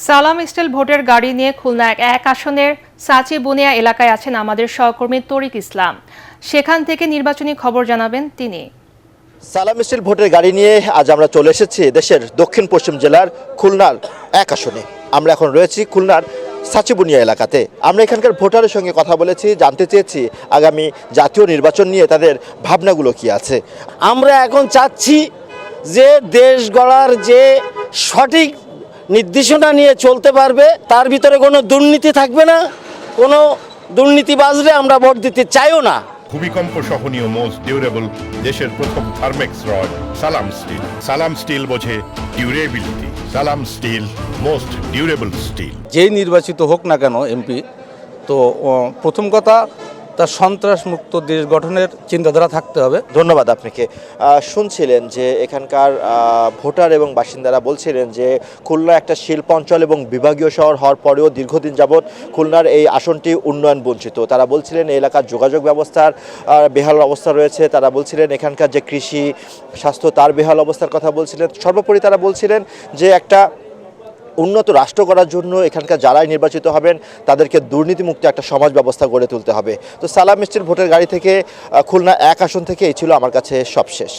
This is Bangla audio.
সালাম স্টিল ভোটের গাড়ি নিয়ে খুলনা এক আসনের সাচি বুনিয়া এলাকায় আছেন আমাদের সহকর্মী তরিক ইসলাম। সেখান থেকে নির্বাচনী খবর জানাবেন তিনি। সালাম স্টিল ভোটের গাড়ি নিয়ে আজ আমরা চলে এসেছি দেশের দক্ষিণ পশ্চিম জেলার খুলনার এক আসনে। আমরা এখন রয়েছি খুলনার সাচিবুনিয়া এলাকাতে। আমরা এখানকার ভোটারের সঙ্গে কথা বলেছি, জানতে চেয়েছি আগামী জাতীয় নির্বাচন নিয়ে তাদের ভাবনাগুলো কি আছে। আমরা এখন চাচ্ছি যে দেশ গড়ার যে সঠিক নির্দেশনা নিয়ে চলতে পারবে, তার ভিতরে কোনো দুর্নীতি থাকবে না, কোনো দুর্নীতিবাজরে আমরা ভোট দিতে চাইও না। ভূমিকম্প সহনীয় মোস্ট ডিউরেবল দেশের প্রথম থার্মেক্স রড সালাম স্টিল। সালাম স্টিল বোঝে ডিউরেবিলিটি। সালাম স্টিল মোস্ট ডিউরেবল স্টিল। যেই নির্বাচিত হোক না কেন এমপি, তো প্রথম কথা তার সন্ত্রাস মুক্ত দেশ গঠনের চিন্তাধারা থাকতে হবে। ধন্যবাদ আপনাকে। শুনছিলেন যে এখানকার ভোটার এবং বাসিন্দারা বলছিলেন যে খুলনা একটা শিল্প অঞ্চল এবং বিভাগীয় শহর হওয়ার পরেও দীর্ঘদিন যাবৎ খুলনার এই আসনটি উন্নয়ন বঞ্চিত। তারা বলছিলেন এই এলাকার যোগাযোগ ব্যবস্থার বেহাল অবস্থা রয়েছে। তারা বলছিলেন এখানকার যে কৃষি স্বাস্থ্য তার বেহাল অবস্থার কথা বলছিলেন। সর্বোপরি তারা বলছিলেন যে একটা উন্নত রাষ্ট্র করার জন্য এখানকার যারাই নির্বাচিত হবেন তাদেরকে দুর্নীতিমুক্ত একটা সমাজ ব্যবস্থা গড়ে তুলতে হবে। তো সালাম স্টিল ভোটের গাড়ি থেকে খুলনা এক আসন থেকে এই ছিল আমার কাছে সবশেষ।